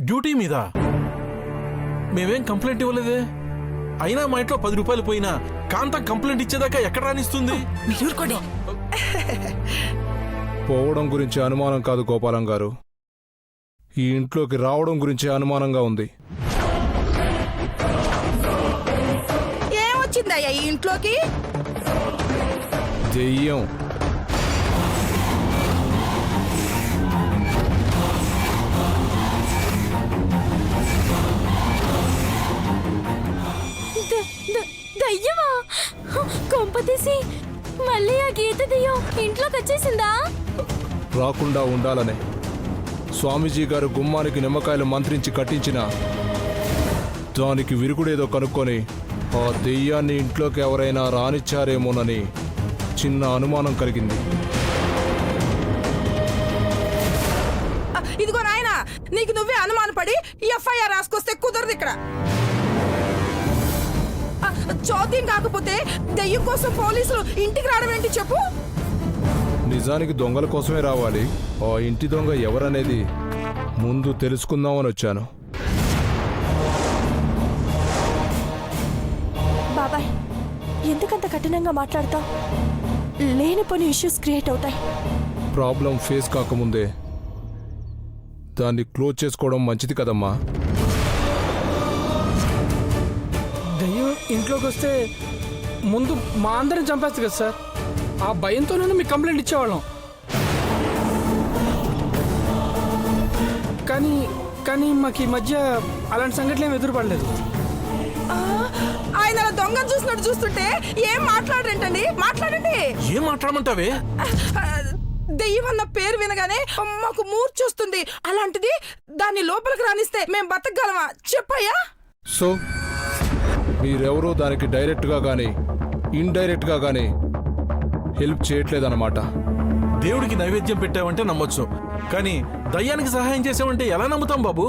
Duty మీద మేమేం complaint ఇవ్వలేదే. అయినా మా ఇంట్లో 10 రూపాయలు పోయినా కాంతం కంప్లైంట్ ఇచ్చేదాకా ఎక్కడ రానిస్తుంది? పోవడం గురించి అనుమానం కాదు గోపాలం గారు, ఈ ఇంట్లోకి రావడం గురించి అనుమానంగా ఉంది. ఏమొచ్చిందయ్యా ఈ ఇంట్లోకి? దెయ్యం. దయ్యమా? కొంపతీసి మళ్ళీ ఆ గీత దెయ్యం ఇంట్లోకి వచ్చేసిందా? రాకుండా ఉండాలనే స్వామీజీ గారు గుమ్మానికి నిమ్మకాయలు మంత్రించి కట్టించిన దానికి విరుగుడేదో కనుక్కొని ఆ దెయ్యాన్ని ఇంట్లోకి ఎవరైనా రానిచ్చారేమోనని చిన్న అనుమానం కలిగింది. ఇదిగో నాయనా, నీకు నువ్వే అనుమానపడి ఎఫ్ఐఆర్ రాసుకొస్తే కుదరదు ఇక్కడ. చోద్యం కాకపోతే దెయ్యం కోసం పోలీసులు ఇంటికి రావడం ఏంటి చెప్పు? నిజానికి దొంగల కోసమే రావాలి. ఆ ఇంటి దొంగ ఎవరనేది ముందు తెలుసుకుందామని వచ్చాను. బాబాయ్, ఎందుకంత కఠినంగా మాట్లాడతావు? లేనిపోని ఇష్యూస్ క్రియేట్ అవుతాయి. ప్రాబ్లం ఫేస్ కాకముందే దాన్ని క్లోజ్ చేసుకోవడం మంచిది కదమ్మా. దయ్యం ఇంట్లోకి వస్తే ముందు మా అందరం చంపేస్తుంది కదా సార్. ఆ భయంతోనే మీకు కంప్లైంట్ ఇచ్చేవాళ్ళం. కానీ మాకు ఈ మధ్య అలాంటి సంఘటనలు ఏమి ఎదురుపడలేదు. ఆయన అలా దొంగను చూసినట్టు చూస్తుంటే ఏం మాట్లాడరేంటండి? మాట్లాడండి. ఏం మాట్లాడమంటావే? దెయ్యం అన్న పేరు వినగానే మాకు మూర్చొస్తుంది. అలాంటిది దాన్ని లోపలికి రానిస్తే మేం బతకగలమా చెప్పయ్యా? సో మీరెవరూ దానికి డైరెక్ట్గా కానీ ఇండైరెక్ట్గా కానీ హెల్ప్ చేయట్లేదన్నమాట. దేవుడికి నైవేద్యం పెట్టావంటే నమ్మొచ్చు, కానీ దయ్యానికి సహాయం చేసావంటే ఎలా నమ్ముతాం బాబు?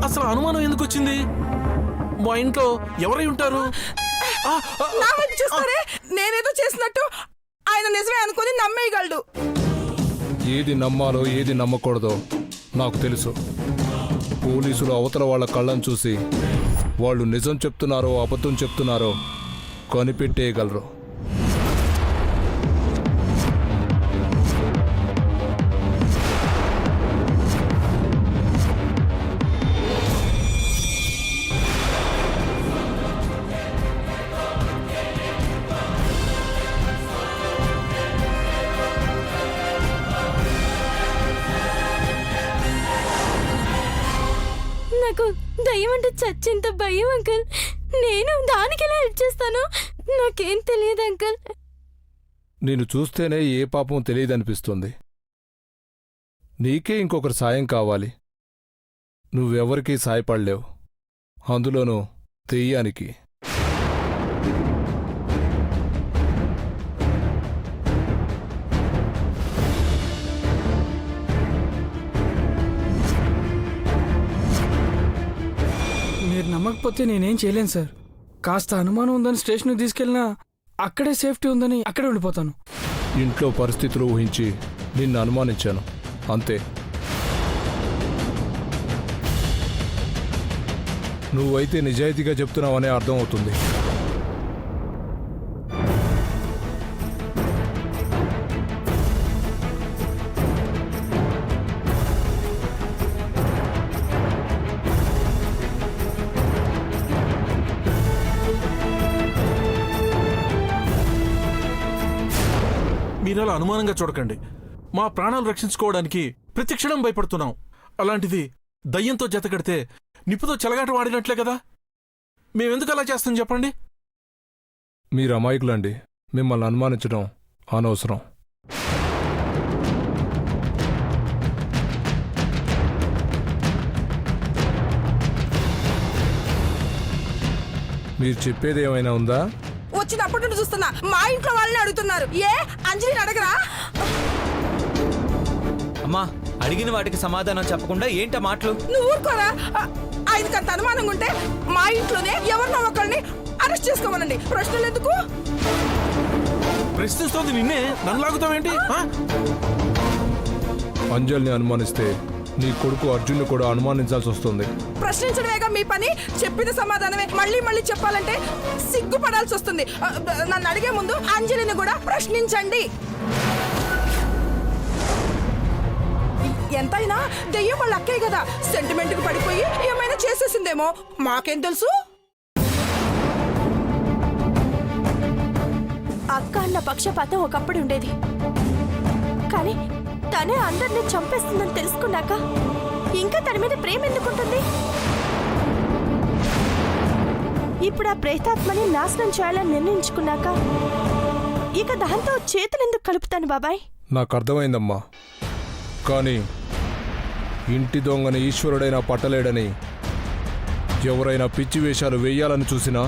అసలు అనుమానం ఎందుకు వచ్చింది? మా ఇంట్లో ఎవరై ఉంటారు? నా వైపు చూస్తారే, నేనేదో చేసినట్టు ఆయన నిజమే అనుకుని నమ్మేయగలడు. ఏది నమ్మాలో ఏది నమ్మకూడదో నాకు తెలుసు. పోలీసులు అవతల వాళ్ళ కళ్ళను చూసి వాళ్ళు నిజం చెప్తున్నారో అబద్ధం చెప్తున్నారో కనిపెట్టేయగలరు. నాకు దయ్యం అంటే చచ్చేంత భయం అంకుల్. నేను దానికి ఎలా హెల్ప్ చేస్తాను? నాకేం తెలియదు అంకుల్. నేను చూస్తేనే ఏ పాపం తెలియదనిపిస్తుంది. నీకే ఇంకొకరు సాయం కావాలి. నువ్వెవరికీ సాయపడలేవు, అందులోనూ దెయ్యానికి. మీరు నమ్మకపోతే నేనేం చేయలేను సార్. కాస్త అనుమానం ఉందని స్టేషన్కి తీసుకెళ్ళినా అక్కడే సేఫ్టీ ఉందని అక్కడే ఉండిపోతాను. ఇంట్లో పరిస్థితులు ఊహించి నిన్ను అనుమానించాను, అంతే. నువ్వైతే నిజాయితీగా చెప్తున్నావనే అర్థం అవుతుంది. మీరలా అనుమానంగా చూడకండి. మా ప్రాణాలు రక్షించుకోవడానికి ప్రతి క్షణం భయపడుతున్నాం. అలాంటిది దయ్యంతో జతకడితే నిప్పుతో చెలగాట వాడినట్లే కదా. మేమెందుకు అలా చేస్తాం చెప్పండి? మీరు అమాయకులండి. మిమ్మల్ని అనుమానించడం అనవసరం. మీరు చెప్పేది ఏమైనా ఉందా? వచ్చినప్పటి నుండి చూస్తున్నా మా ఇంట్లో వాళ్ళని అడుగుతున్నారు. ఏ అంజలిని అడగరా? అమ్మా, అడిగిన వాటికి సమాధానం చెప్పకుండా ఏంట మాటలు? నువ్వు ఊరుకోరా. ఆయనకి అంత అనుమానంగా ఉంటే మా ఇంట్లోనే ఎవరినో ఒకరిని అరెస్ట్ చేసుకోమనండి. ప్రశ్నలు ఎందుకు? ప్రశ్నిస్తోంది నిన్నే, నన్ను లాగుతావేంటి? అంజలిని అనుమానిస్తే నీ కొడుకు అర్జున్ని కూడా అనుమానించాల్సి వస్తుంది. ప్రశ్నించడమేగా మీ పని. చెప్పిన సమాధానమే మళ్ళీ మళ్ళీ చెప్పాలంటే సిగ్గుపడాల్సి వస్తుంది. నన్ను అడిగే ముందు అంజలిని కూడా ప్రశ్నించండి. ఎంతైనా దెయ్యం వాళ్ళ అక్కయ్య కదా, సెంటిమెంట్ కు పడిపోయి ఏమైనా చేసేసిందేమో, మాకేం తెలుసు. అక్క అన్న పక్షపాతం ఒకప్పుడు ఉండేది, కానీ తనే అందరినీ చంపేస్తుందని తెలుసుకున్నాక ఇంకా తన మీద ప్రేమ ఎందుకుంటుంది? ఇప్పుడు ఆ ప్రేతాత్మని నాశనం చేయాలని నిర్ణయించుకున్నాక ఇక దాంతో చేతులు ఎందుకు కలుపుతాను బాబాయ్? నాకు అర్థమైందమ్మా, కానీ ఇంటి దొంగని ఈశ్వరుడైనా పట్టలేడని ఎవరైనా పిచ్చి వేషాలు వేయాలని చూసినా,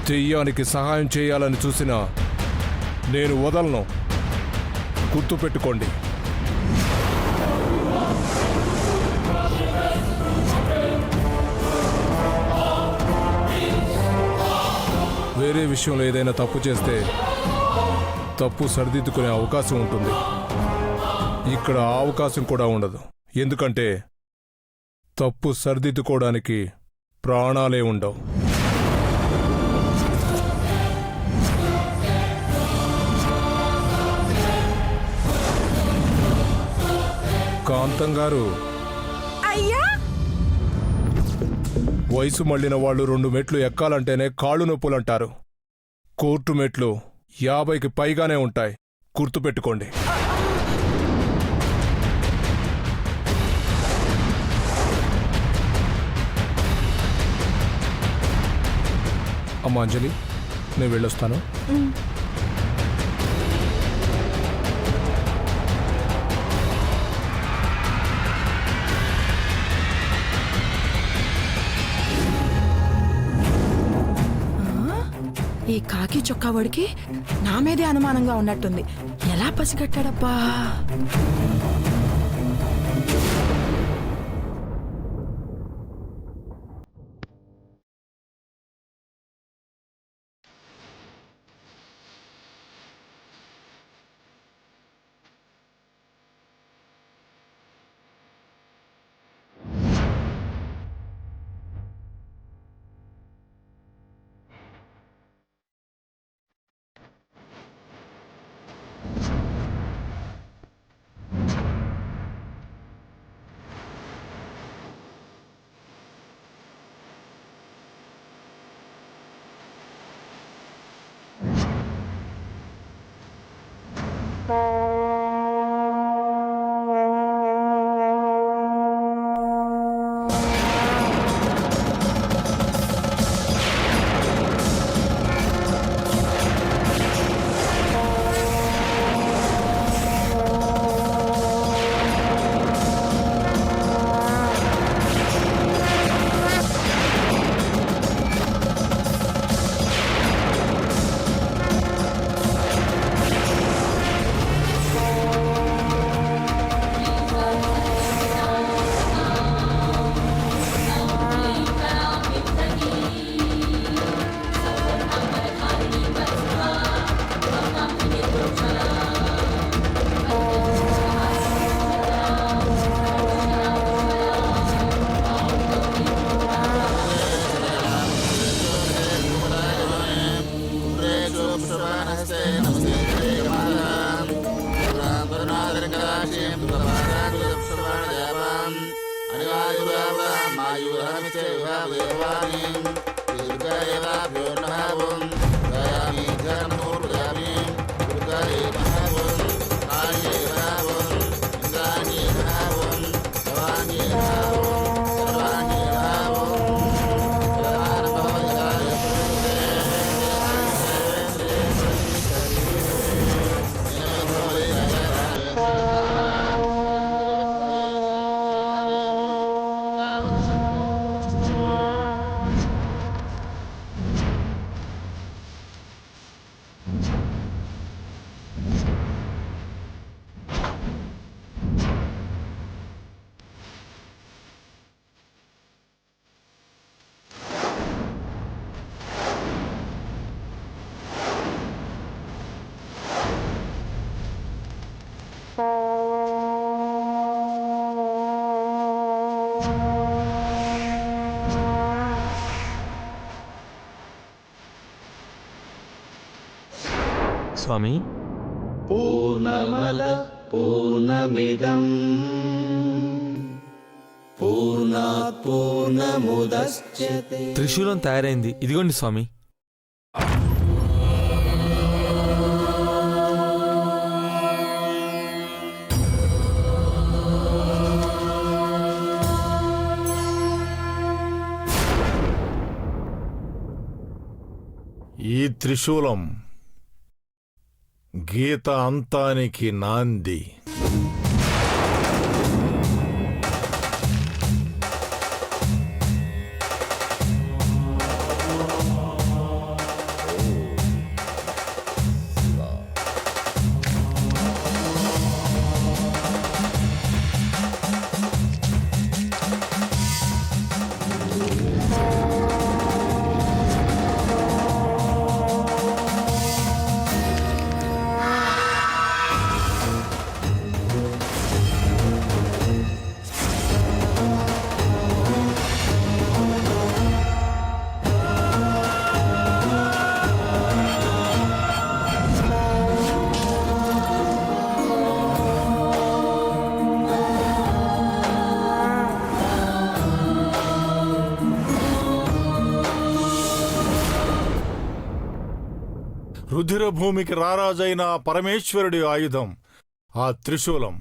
దెయ్యానికి సహాయం చేయాలని చూసినా నేను వదలను. గుర్తుపెట్టుకోండి. వేరే విషయంలో ఏదైనా తప్పు చేస్తే తప్పు సరిదిద్దుకునే అవకాశం ఉంటుంది. ఇక్కడ ఆ అవకాశం కూడా ఉండదు. ఎందుకంటే తప్పు సరిదిద్దుకోవడానికి ప్రాణాలే ఉండవు. కాంతం గారు, అయ్యా, వయసు మళ్ళిన వాళ్ళు 2 మెట్లు ఎక్కాలంటేనే కాళ్ళు నొప్పులంటారు. కోర్టు మెట్లు 50కి పైగానే ఉంటాయి. గుర్తుపెట్టుకోండి. అమ్మా అంజలి, నేను వెళ్ళొస్తాను. ఈ కాకి చొక్కా వాడికి నా మీదే అనుమానంగా ఉన్నట్టుంది. ఎలా పసిగట్టాడబ్బా? స్వామి, త్రిశూలం తయారైంది, ఇదిగోండి స్వామి. ఈ త్రిశూలం గీత అంతానికి నాంది. రుధిరభూమికి రారాజైన ఆ పరమేశ్వరుడి ఆయుధం ఆ త్రిశూలం.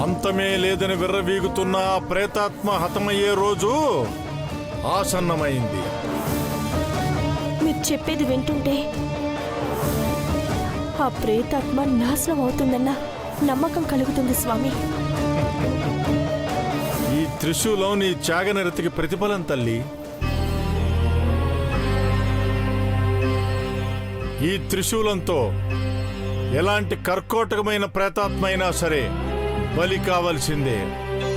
అంతమే లేదని విర్రవీగుతున్న ఆ ప్రేతాత్మ హతమయ్యే రోజు ఆసన్నమైంది. మీరు చెప్పేది వింటుంటే ఆ ప్రేతాత్మ నాశనం అవుతుందన్న నమ్మకం కలుగుతుంది స్వామి. ఈ త్రిశూలం నీ త్యాగనిరతికి ప్రతిఫలం తల్లి. ఈ త్రిశూలంతో ఎలాంటి కర్కోటకమైన ప్రేతాత్మ అయినా సరే బలి కావలసిందే.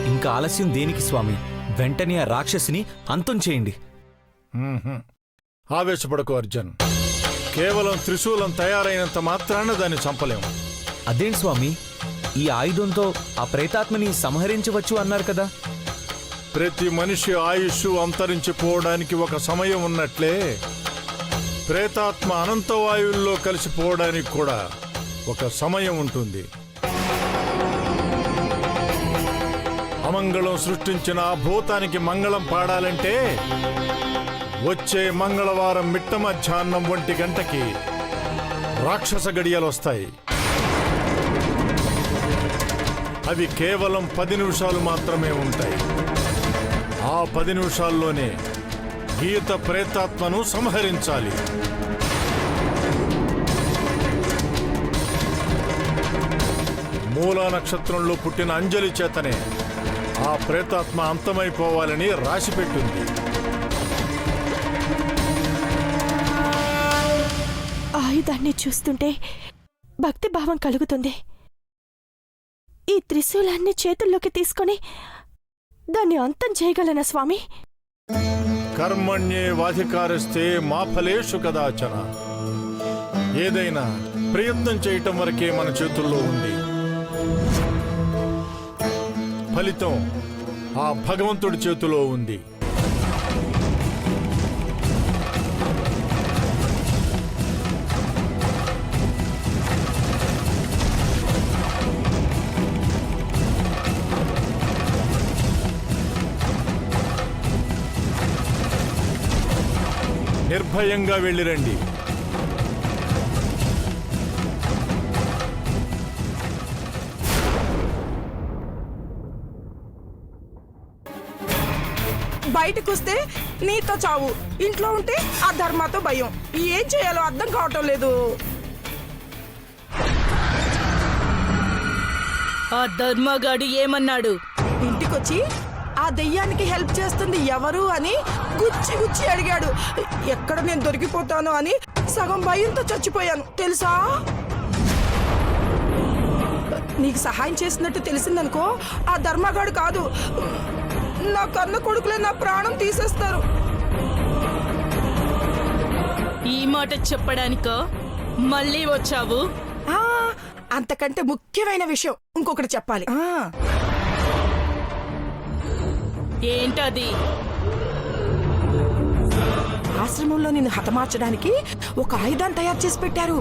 ఇంకా ఆలస్యం దేనికి స్వామి? వెంటనే ఆ రాక్షసిని అంతం చేయండి. ఆవేశపడకు అర్జున్. కేవలం త్రిశూలం తయారైనంత మాత్రాన దాన్ని చంపలేం. అదేంటి స్వామి, ఈ ఆయుధంతో ఆ ప్రేతాత్మని సంహరించవచ్చు అన్నారు కదా? ప్రతి మనిషి ఆయుష్ అంతరించిపోవడానికి ఒక సమయం ఉన్నట్లే ప్రేతాత్మ అనంతవాయువుల్లో కలిసిపోవడానికి కూడా ఒక సమయం ఉంటుంది. అమంగళం సృష్టించిన ఆ భూతానికి మంగళం పాడాలంటే వచ్చే మంగళవారం మిట్ట మధ్యాహ్నం 1 గంటకి రాక్షస గడియలొస్తాయి. అవి కేవలం 10 నిమిషాలు మాత్రమే ఉంటాయి. ఆ 10 నిమిషాల్లోనే గీత ప్రేతాత్మను సంహరించాలి. మూలా నక్షత్రంలో పుట్టిన అంజలి చేతనే ఆ ప్రేతాత్మ అంతమైపోవాలని రాసిపెట్టింది. ఆయుధాన్ని చూస్తుంటే భక్తి భావం కలుగుతుంది. ఈ త్రిశూలాన్ని చేతుల్లోకి తీసుకొని దాన్ని అంతం చేయగలనా స్వామి? కర్మణ్యే వాధికారస్తే మా ఫలేషు కదాచన. ఏదైనా ప్రయత్నం చేయటం వరకే మన చేతుల్లో ఉంది. ఫలితం ఆ భగవంతుడి చేతిలో ఉంది. నిర్భయంగా వెళ్ళిరండి. బయటకొస్తే నీతో చావు, ఇంట్లో ఉంటే ఆ ధర్మాతో భయం. ఏం చేయాలో అర్థం కావటం లేదు. ఆ ధర్మగాడు ఏమన్నాడు? ఇంటికొచ్చి ఆ దెయ్యానికి హెల్ప్ చేస్తుంది ఎవరు అని గుచ్చి గుచ్చి అడిగాడు. ఎక్కడ నేను దొరికిపోతాను అని సగం భయంతో చచ్చిపోయాను తెలుసా. నీకు సహాయం చేసినట్టు తెలిసిందనుకో, ఆ ధర్మగాడు కాదు, నా కన్న కొడుకులే నా ప్రాణం తీసేస్తారు. ఈ మాట చెప్పడానిక మళ్ళీ వచ్చావు? అంతకంటే ముఖ్యమైన విషయం ఇంకొకటి చెప్పాలి. ఏంటది? ఆశ్రమంలో నిన్ను హతమార్చడానికి ఒక ఆయుధాన్ని తయారు చేసి పెట్టారు.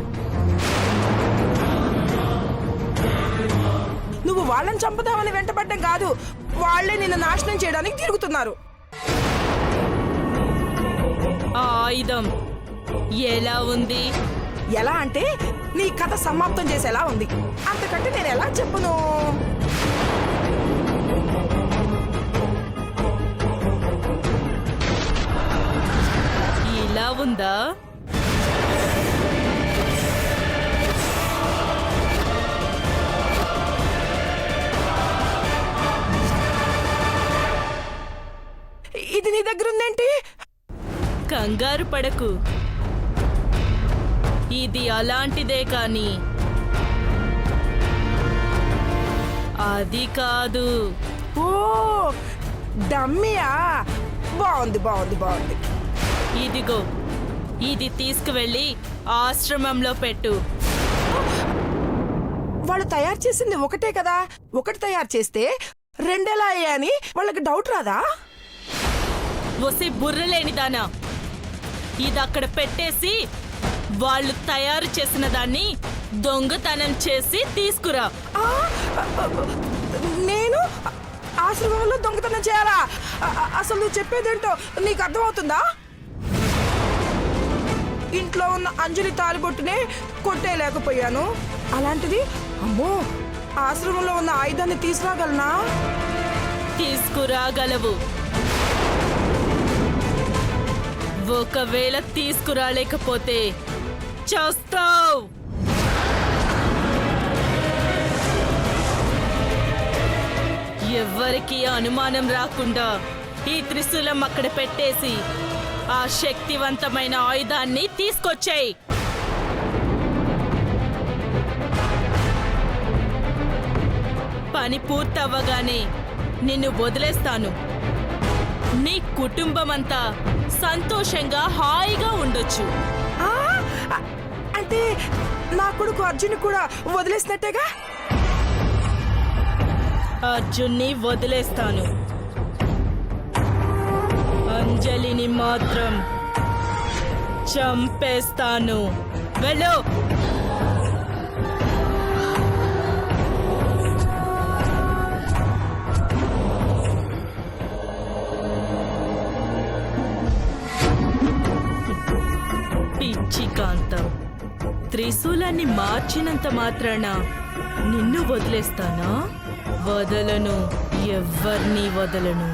నువ్వు వాళ్ళని చంపుదామని వెంటపడ్డం కాదు, వాళ్లే నిన్ను నాశనం చేయడానికి తిరుగుతున్నారు. ఆ ఆయుధం ఎలా ఉంది? ఎలా అంటే నీ కథ సమాప్తం చేసేలా ఉంది. అంతకంటే నేను ఎలా చెప్పును? ఇలా ఉందా? ఇది నీ దగ్గర ఉందేంటి? కంగారు పడకు, ఇది అలాంటిదే కాని అది కాదు. ఓ డమ్మియా? బాగుంది బాగుంది బాగుంది. ఇదిగో, ఇది తీసుకువెళ్ళి ఆశ్రమంలో పెట్టు. వాళ్ళు తయారు చేసింది ఒకటే కదా, ఒకటి తయారు చేస్తే రెండెలా అయ్యాయని వాళ్ళకి డౌట్ రాదా? ఒసి బుర్రలేనిదానా, ఇది అక్కడ పెట్టేసి వాళ్ళు తయారు చేసిన దాన్ని దొంగతనం చేసి తీసుకురా. ఆ, నేను ఆశ్రమంలో దొంగతనం చేయాలా? అసలు నువ్వు చెప్పేదేంటో నీకు అర్థమవుతుందా? ఇంట్లో ఉన్న అంజలి తాలిబొట్టునే కొట్టేయలేకపోయాను, అలాంటిది అమ్మో ఆశ్రమంలో ఉన్న ఆయుధాన్ని తీసుకురాగలనా? తీసుకురాగలవు. ఒకవేళ తీసుకురాలేకపోతే చేస్తావు. ఎవ్వరికి అనుమానం రాకుండా ఈ త్రిశూలం అక్కడ పెట్టేసి ఆ శక్తివంతమైన ఆయుధాన్ని తీసుకొచ్చేయి. పని పూర్తవ్వగానే నిన్ను వదిలేస్తాను. నీ కుటుంబమంతా సంతోషంగా హాయిగా ఉండొచ్చు. ఆ, అంటే నా కొడుకు అర్జున్ కూడా వదిలేసినట్టేగా? అర్జున్ని వదిలేస్తాను, అంజలిని మాత్రం చంపేస్తాను. వెళ్ళు. పిచ్చికాంతం, త్రిశూలాన్ని మార్చినంత మాత్రాన నిన్ను వదిలేస్తానా? వదలను, ఎవ్వర్నీ వదలను.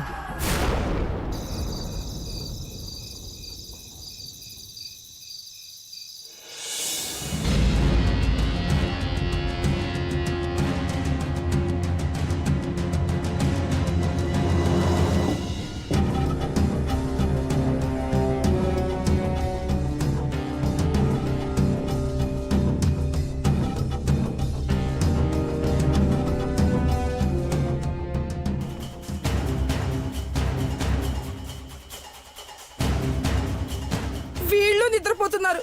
వీళ్ళు నిద్రపోతున్నారు,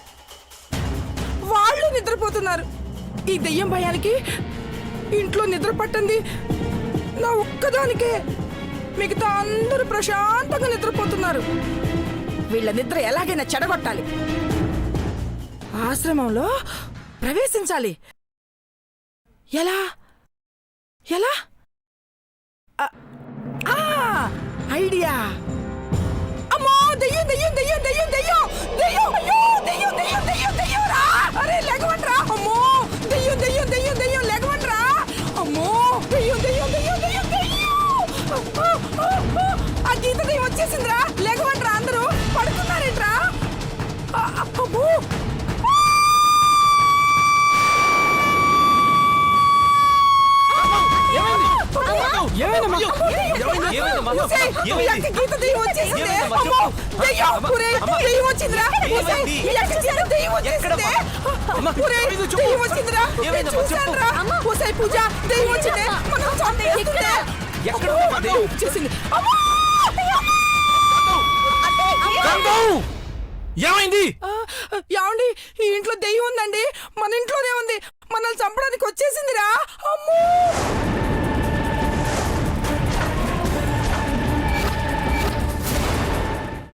వాళ్ళు నిద్రపోతున్నారు. ఈ దెయ్యం భయానికి ఇంట్లో నిద్ర పట్టింది నా ఒక్కదానికే. మిగతా అందరూ ప్రశాంతంగా నిద్రపోతున్నారు. వీళ్ళ నిద్ర ఎలాగైనా చెడగొట్టాలి. ఆశ్రమంలో ప్రవేశించాలి. ఎలా ఎలా? ఐడియా! అమ్మో దెయ్యం దెయ్యం దెయ్యం దెయ్యం దెయ్యం దెయ్యం! అయ్యో దెయ్యం దెయ్యం దెయ్యం దెయ్యం రా! అరే లెగవండ్రా! అమ్మో దెయ్యం దెయ్యం దెయ్యం దెయ్యం లెగవండ్రా! అమ్మో దెయ్యం దెయ్యం దెయ్యం దెయ్యం దెయ్యం! ఆ గీత దెయ్యం వచ్చేసిందిరా! లెగవండ్రా అందరూ! పడుకున్నారేంట్రా? అమ్మో! గీత దెయ్యం వచ్చేసింది! అమ్మో దెయ్యం! ఒరేయ్, దెయ్యం వచ్చిందిరా! దెయ్యం వచ్చేసింది! ఒరేయ్, దెయ్యం వచ్చిందిరా! నేను చూశానురా! ఓసారి పూజ దెయ్యం వచ్చింది! మనం చంపేస్తుందే! వచ్చేసింది! అమ్మో! ఏమైంది? ఏమండి, ఈ ఇంట్లో దెయ్యం ఉందండి. మన ఇంట్లోనే ఉంది. మనల్ని చంపడానికి వచ్చేసిందిరా. అమ్మో